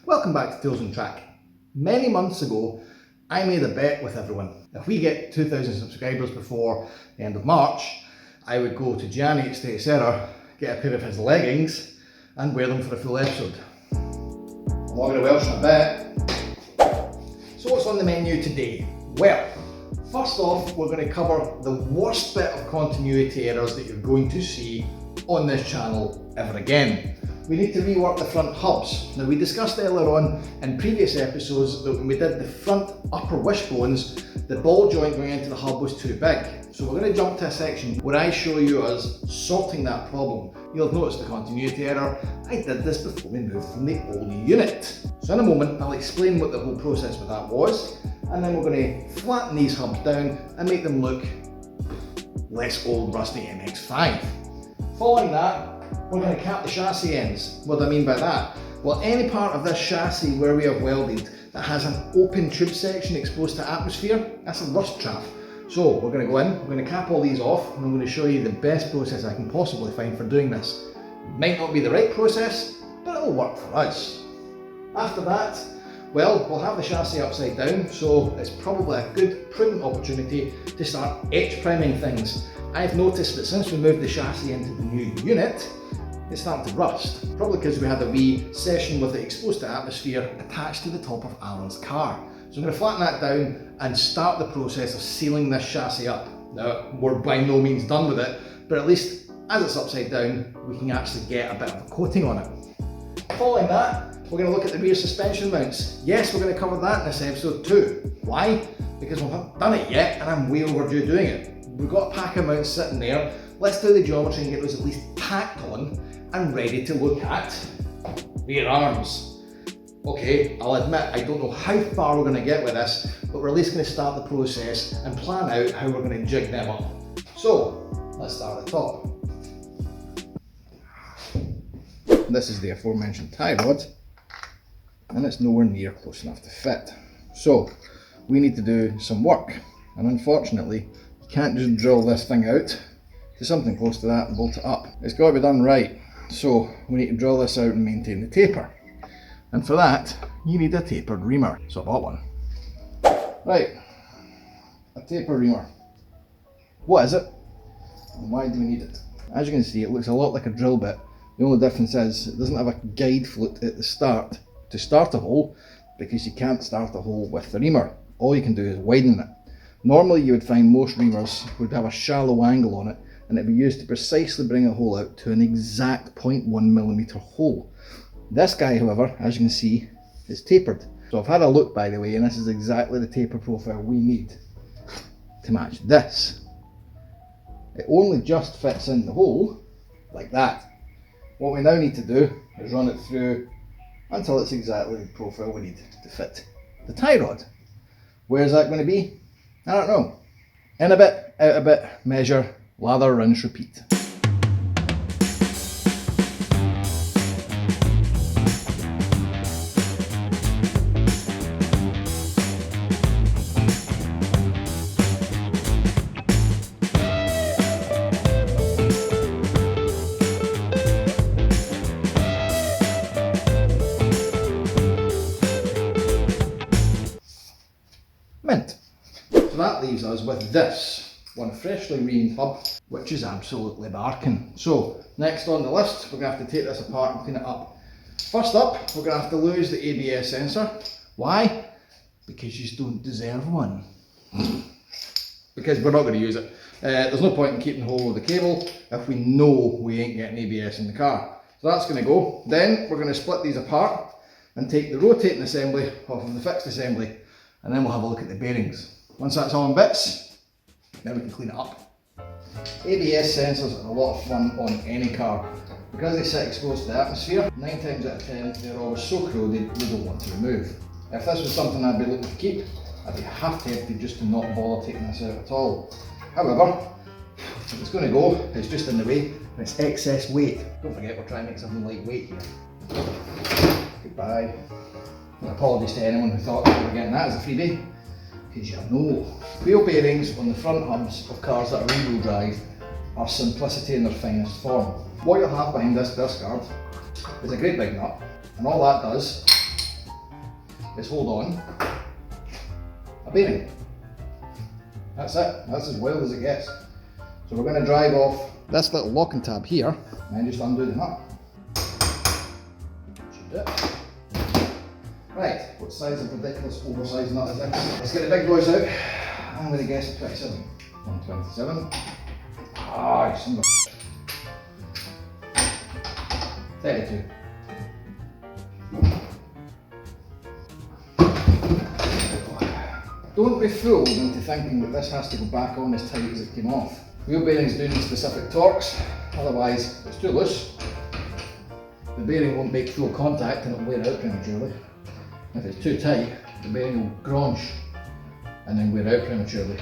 Welcome back to Tools on Track. Many months ago, I made a bet with everyone. If we get 2,000 subscribers before the end of March, I would go to Gianni at State Serra, get a pair of his leggings and wear them for a full episode. I'm not going to Welsh on a bet. So what's on the menu today? Well, first off, we're going to cover the worst bit of continuity errors that you're going to see on this channel ever again. We need to rework the front hubs. Now, we discussed earlier on in previous episodes that when we did the front upper wishbones, the ball joint going into the hub was too big. So we're going to jump to a section where I show you us sorting that problem. You'll have noticed the continuity error. I did this before we moved from the old unit. So in a moment, I'll explain what the whole process with that was, and then we're going to flatten these hubs down and make them look less old rusty MX5. Following that, we're going to cap the chassis ends. What do I mean by that? Well, any part of this chassis where we have welded that has an open tube section exposed to atmosphere, that's a rust trap. So we're going to go in, we're going to cap all these off, and I'm going to show you the best process I can possibly find for doing this. It might not be the right process, but it'll work for us. After that, well, we'll have the chassis upside down, so it's probably a good, prudent opportunity to start etch priming things. I've noticed that since we moved the chassis into the new unit, it's starting to rust. Probably because we had a wee session with it exposed to atmosphere attached to the top of Alan's car. So I'm going to flatten that down and start the process of sealing this chassis up. Now, we're by no means done with it, but at least as it's upside down, we can actually get a bit of a coating on it. Following that, we're going to look at the rear suspension mounts. Yes, we're going to cover that in this episode too. Why? Because we haven't done it yet and I'm way overdue doing it. We've got a pack of mounts sitting there. Let's do the geometry and get those at least packed on and ready to look at rear arms. Okay, I'll admit I don't know how far we're going to get with this, but we're at least going to start the process and plan out how we're going to jig them up. So, let's start at the top. This is the aforementioned tie rod, and it's nowhere near close enough to fit. So, we need to do some work, and unfortunately, you can't just drill this thing out to something close to that and bolt it up. It's got to be done right. So we need to drill this out and maintain the taper. And for that, you need a tapered reamer. So I bought one. Right, a taper reamer. What is it? And why do we need it? As you can see, it looks a lot like a drill bit. The only difference is it doesn't have a guide flute at the start to start a hole, because you can't start a hole with the reamer. All you can do is widen it. Normally you would find most reamers would have a shallow angle on it, and it'd be used to precisely bring a hole out to an exact 0.1mm hole. This guy, however, as you can see, is tapered. So I've had a look, by the way, and this is exactly the taper profile we need to match this. It only just fits in the hole, like that. What we now need to do is run it through until it's exactly the profile we need to fit the tie rod. Where is that going to be? I don't know. In a bit, out a bit, measure, lather, rinse, repeat. Mint. So that leaves us with this one freshly reamed hub, which is absolutely barking. So next on the list, we're going to have to take this apart and clean it up. First up, we're going to have to lose the ABS sensor. Why? Because you don't deserve one. Because we're not going to use it. There's no point in keeping hold of the cable if we know we ain't getting ABS in the car. So that's going to go. Then we're going to split these apart and take the rotating assembly off of the fixed assembly, and then we'll have a look at the bearings. Once that's all in bits, then we can clean it up. ABS sensors are a lot of fun on any car. Because they sit exposed to the atmosphere, 9 times out of 10 they're always so corroded we don't want to remove. If this was something I'd be looking to keep, I'd be half tempted just to not bother taking this out at all. However, if it's going to go, it's just in the way, and it's excess weight. Don't forget, we're trying to make something lightweight here. Goodbye. And apologies to anyone who thought we were getting that as a freebie, because you know. Wheel bearings on the front hubs of cars that are rear-wheel drive are simplicity in their finest form. What you'll have behind this disc guard is a great big nut, and all that does is hold on a bearing. That's it, that's as well as it gets. So we're going to drive off this little locking tab here and just undo the nut. Should do it. Right, what size of ridiculous oversized nut is this? Let's get the big boys out. I'm going to guess 27. 127. Ah, you son of a 32. Don't be fooled into thinking that this has to go back on as tight as it came off. Wheel bearings do need specific torques, otherwise if it's too loose, the bearing won't make full contact and it'll wear out prematurely. If it's too tight, the bearing will gronch and then wear out prematurely.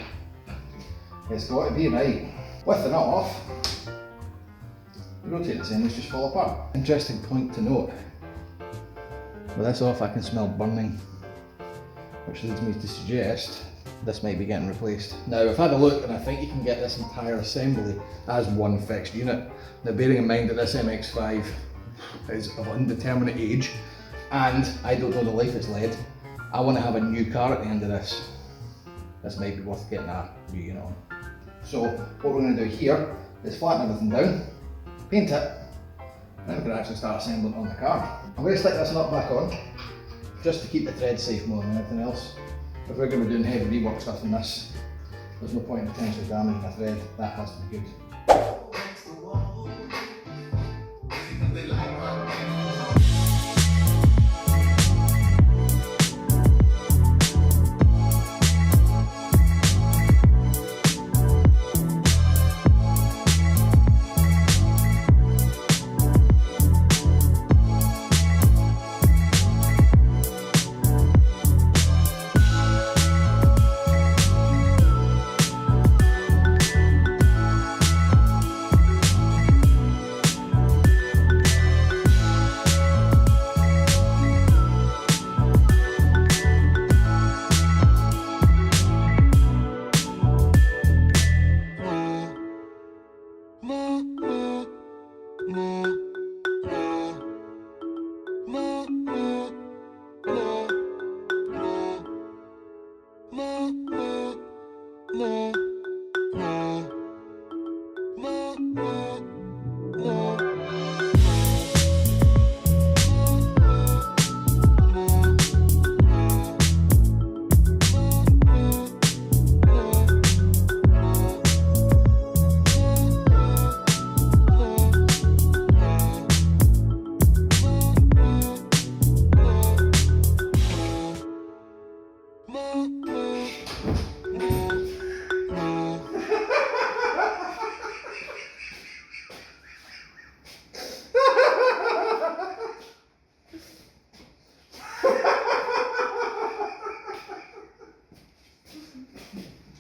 It's got to be right. With the nut off, the rotating ends just fall apart. Interesting point to note. With this off I can smell burning, which leads me to suggest this might be getting replaced. Now I've had a look and I think you can get this entire assembly as one fixed unit. Now bearing in mind that this MX-5 is of indeterminate age and I don't know the life it's led, I want to have a new car at the end of this. This might be worth getting a new unit on. So what we're going to do here is flatten everything down, paint it, and then we can actually start assembling on the car. I'm going to stick this nut back on, just to keep the thread safe more than anything else. If we're going to be doing heavy rework stuff in this, there's no point in potentially damaging the thread, that has to be good.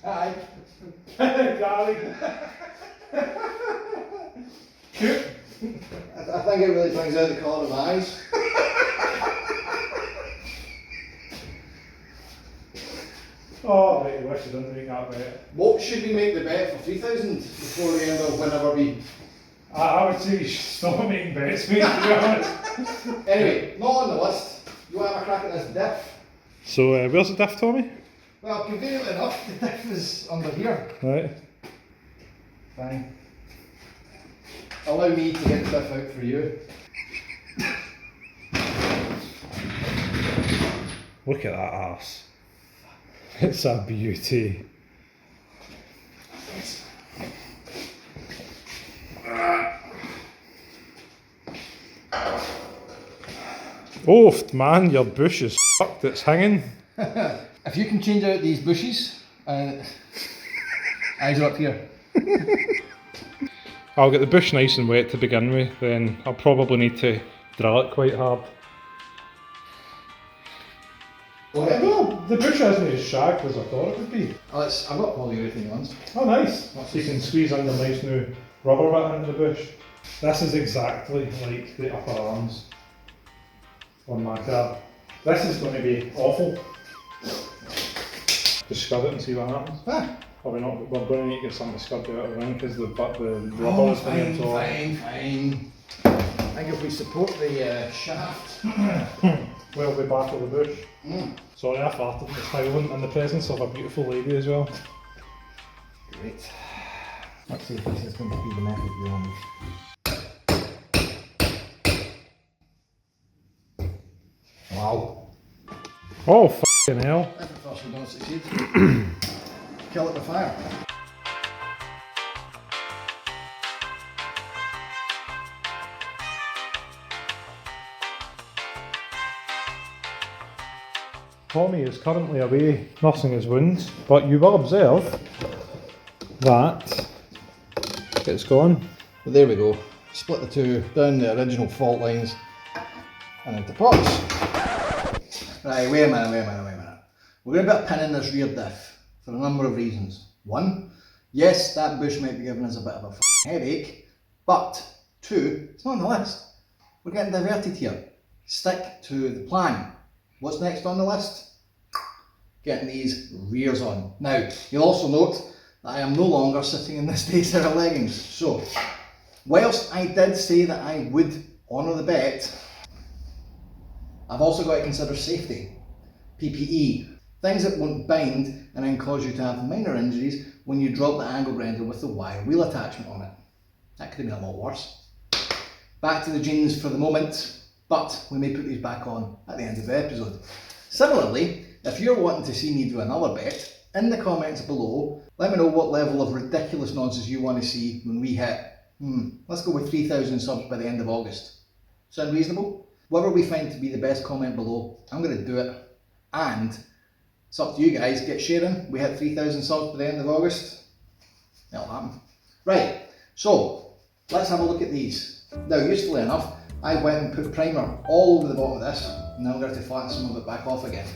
Hi. Darling. Cute. I think it really brings out the colour of my eyes. Oh, right, I wish I didn't make that bet. What should we make the bet for 3,000 before the end of whenever we... I would say you should stop making bets, mate, to be honest. Anyway, not on the list. You want to have a crack at this diff? So, where's the diff, Tommy? Well, conveniently enough, the diff is under here. Right. Fine. Allow me to get the diff out for you. Look at that arse. It's a beauty. Oh man, your bush is fucked, it's hanging. If you can change out these bushes, eyes are up here. I'll get the bush nice and wet to begin with, then I'll probably need to drill it quite hard. Okay. No, the bush isn't as shagged as I thought it would be. Oh, I've got polyurethane ones. Oh nice, so you can squeeze under nice new rubber bit into the bush. This is exactly like the upper arms on my car. This is going to be awful. Just scud it and see what happens. Ah. Probably not, we're going to need to get something to scud it out of the ring because the rubber is going to Fine. think if we support the shaft. We'll be back of the bush. Sorry, I farted. It's silent in the presence of a beautiful lady as well. Great. Let's see if this is going to be the method we want. Wow. Oh, f***ing hell. That's the first we don't succeed. Kill it with fire. Tommy is currently away nursing his wounds, but you will observe that it's gone. Well, there we go. Split the two down the original fault lines and into parts. Right, wait a minute. We're going to put a pin in this rear diff for a number of reasons. One, yes, that bush might be giving us a bit of a headache, but two, it's not on the list. We're getting diverted here. Stick to the plan. What's next on the list? Getting these rears on. Now, you'll also note that I am no longer sitting in this day set of leggings. So, whilst I did say that I would honour the bet, I've also got to consider safety. PPE. Things that won't bind and then cause you to have minor injuries when you drop the angle grinder with the wire wheel attachment on it. That could have been a lot worse. Back to the jeans for the moment, but we may put these back on at the end of the episode. Similarly, if you're wanting to see me do another bet, in the comments below, let me know what level of ridiculous nonsense you want to see when we hit, let's go with 3,000 subs by the end of August. Sound reasonable? Whatever we find to be the best comment below, I'm going to do it. And it's up to you guys, get sharing. We hit 3,000 subs by the end of August. That'll happen. Right, so let's have a look at these. Now, usefully enough, I went and put primer all over the bottom of this, and now I'm going to flatten some of it back off again.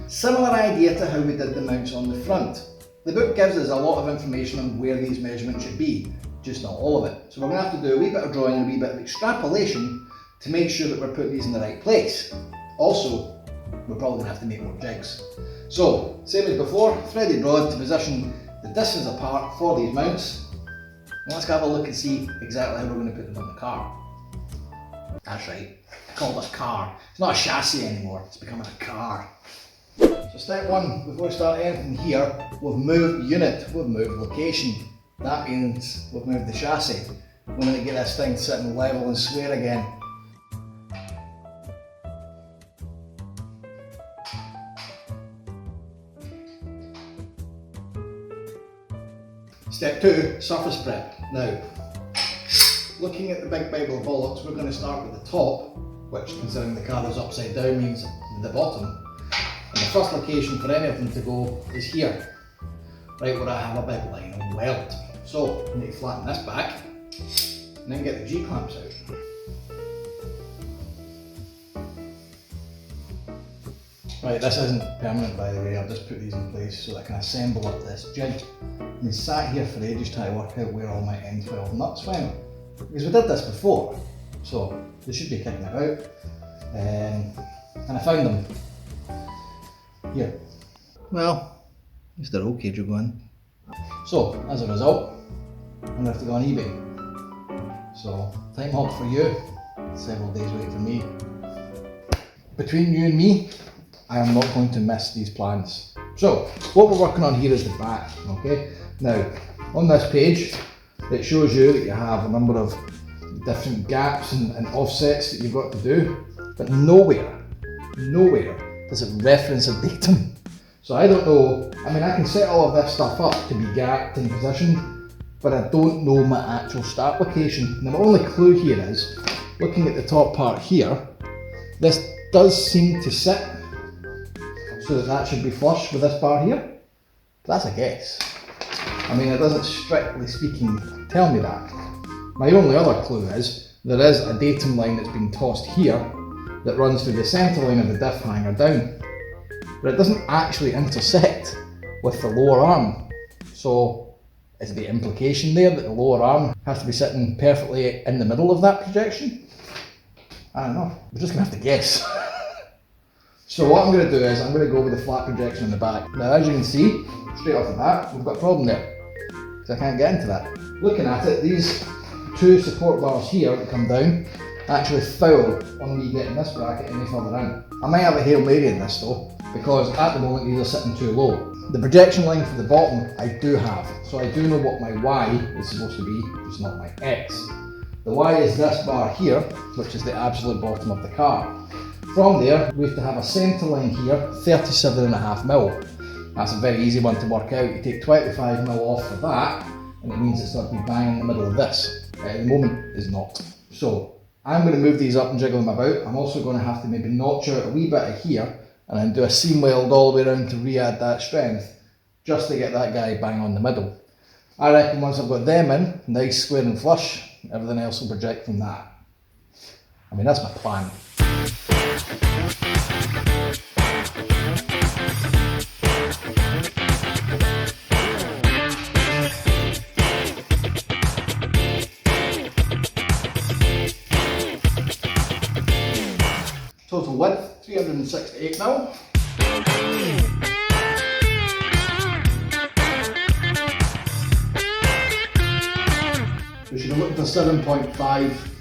Similar idea to how we did the mounts on the front. The book gives us a lot of information on where these measurements should be, just not all of it. So we're going to have to do a wee bit of drawing and a wee bit of extrapolation to make sure that we're putting these in the right place. Also, we're probably going to have to make more jigs. So, same as before, threaded rod to position the distance apart for these mounts. And let's have a look and see exactly how we're going to put them on the car. That's right, I call it a car. It's not a chassis anymore, it's becoming a car. So step one, before we start anything here, we've moved unit, we've moved location. That means we've moved the chassis. We're going to get this thing sitting level and square again. Step two, surface prep. Now, looking at the big Bible of bollocks, we're going to start with the top, which, considering the car is upside down, means the bottom. And the first location for any of them to go is here, right where I have a big line of weld. So, I need to flatten this back, and then get the G-clamps out. Right, this isn't permanent by the way, I've just put these in place so that I can assemble up this jig. I've been sat here for ages trying to work out where all my N12 nuts went. Because we did this before, so they should be kicking about. And I found them here. Well, at least they're okay to go in. So, as a result, I'm going to have to go on eBay. So, time hop for you, several days wait for me. Between you and me, I am not going to miss these plans. So, what we're working on here is the back, okay? Now, on this page, it shows you that you have a number of different gaps and offsets that you've got to do, but nowhere does it reference a datum. So I don't know, I mean I can set all of this stuff up to be gapped and positioned, but I don't know my actual start location. Now my only clue here is, looking at the top part here, this does seem to sit so that should be flush with this part here. But that's a guess. I mean, it doesn't strictly speaking tell me that. My only other clue is there is a datum line that's been tossed here that runs through the centre line of the diff hanger down. But it doesn't actually intersect with the lower arm. So is the implication there that the lower arm has to be sitting perfectly in the middle of that projection? I don't know. We're just going to have to guess. So what I'm going to do is I'm going to go with the flat projection in the back. Now as you can see, straight off the bat, we've got a problem there. Because I can't get into that. Looking at it, these two support bars here that come down actually foul on me getting this bracket any further in. I might have a Hail Mary in this though, because at the moment these are sitting too low. The projection line for the bottom I do have, so I do know what my Y is supposed to be, just not my X. The Y is this bar here, which is the absolute bottom of the car. From there, we have to have a centre line here, 37.5mm. That's a very easy one to work out. You take 25mm off for that, and it means it's got to be bang in the middle of this. At the moment, it's not. So, I'm going to move these up and jiggle them about. I'm also going to have to maybe notch out a wee bit of here, and then do a seam weld all the way around to re-add that strength, just to get that guy bang on the middle. I reckon once I've got them in, nice, square and flush, everything else will project from that. I mean, that's my plan. Total width, 368mm. We should have looked at 7.5.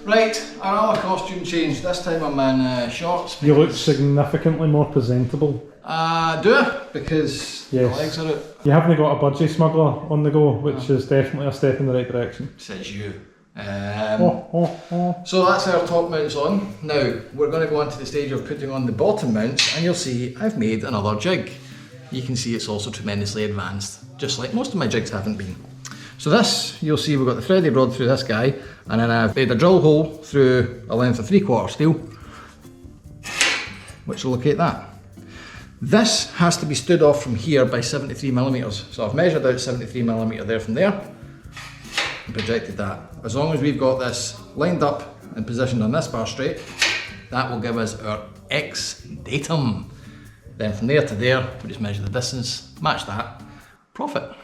Right, our costume change. This time I'm in shorts. You look significantly more presentable. Do I? Because the legs are out. You haven't got a budgie smuggler on the go, which is definitely a step in the right direction. Says you. So that's our top mounts on. Now we're going to go on to the stage of putting on the bottom mounts, and you'll see I've made another jig. You can see it's also tremendously advanced, just like most of my jigs haven't been. So this, you'll see we've got the threaded rod through this guy, and then I've made a drill hole through a length of 3/4 steel, which will locate that. This has to be stood off from here by 73mm. So I've measured out 73mm there from there, and projected that. As long as we've got this lined up and positioned on this bar straight, that will give us our X datum. Then from there to there, we just measure the distance, match that, profit.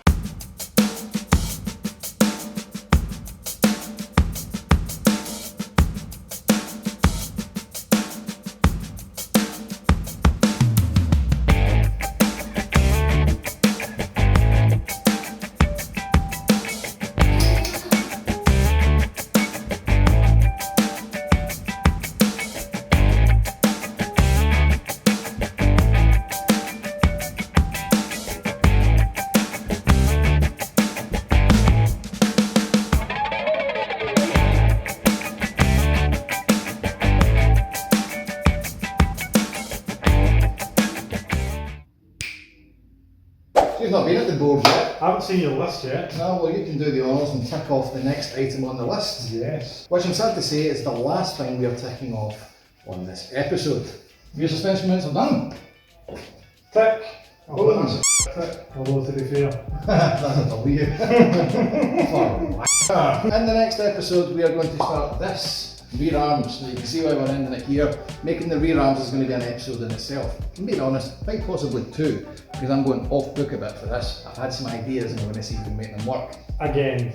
You've not been at the board yet. I haven't seen your list yet. No, well you can do the honours and tick off the next item on the list. Yes. Which I'm sad to say is the last thing we are ticking off on this episode. Your suspension mounts are done. Tick. Oh, Tick. Although to be fair. That's a W. In the next episode we are going to start this rear arms, so you can see why we're ending it here. Making the rear arms is going to be an episode in itself. And being honest, quite possibly two, because I'm going off book a bit for this. I've had some ideas and I'm going to see if we can make them work. Again.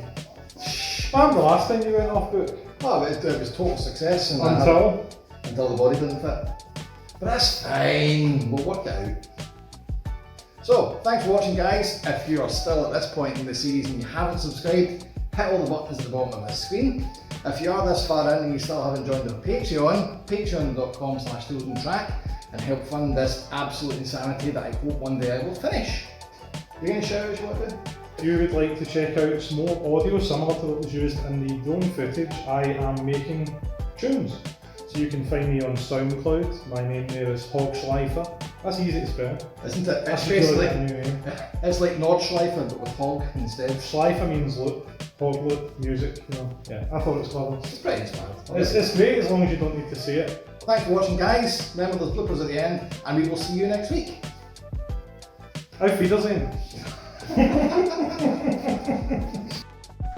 When the last time you went off book? Oh, it was total success. And until the body didn't fit. But that's fine, we'll work it out. So, thanks for watching guys. If you are still at this point in the series and you haven't subscribed, hit all the buttons at the bottom of this screen. If you are this far in and you still haven't joined our Patreon, patreon.com/toolsandtrack, and help fund this absolute insanity that I hope one day I will finish. You got any shout outs you want to do? If you would like to check out some more audio similar to what was used in the drone footage, I am making tunes. So you can find me on SoundCloud. My name there is Hogschleifer. That's easy to spell. Isn't it? It's basically, it's like Nordschleifer but with hog instead. Schleifer means loop, hog loop, music, you know. Yeah, I thought it was clever. It's pretty inspired. It's great as long as you don't need to see it. Thanks for watching guys. Remember those bloopers at the end, and we will see you next week. Auf Wiedersehen.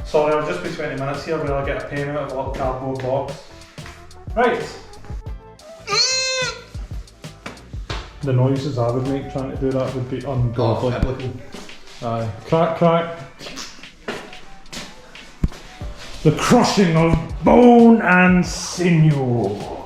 Sorry, I'll just be 20 minutes here while I get a pen out of a little cardboard box. Right. The noises I would make trying to do that would be ungodly. Oh, Aye. Crack, crack. The crushing of bone and sinew.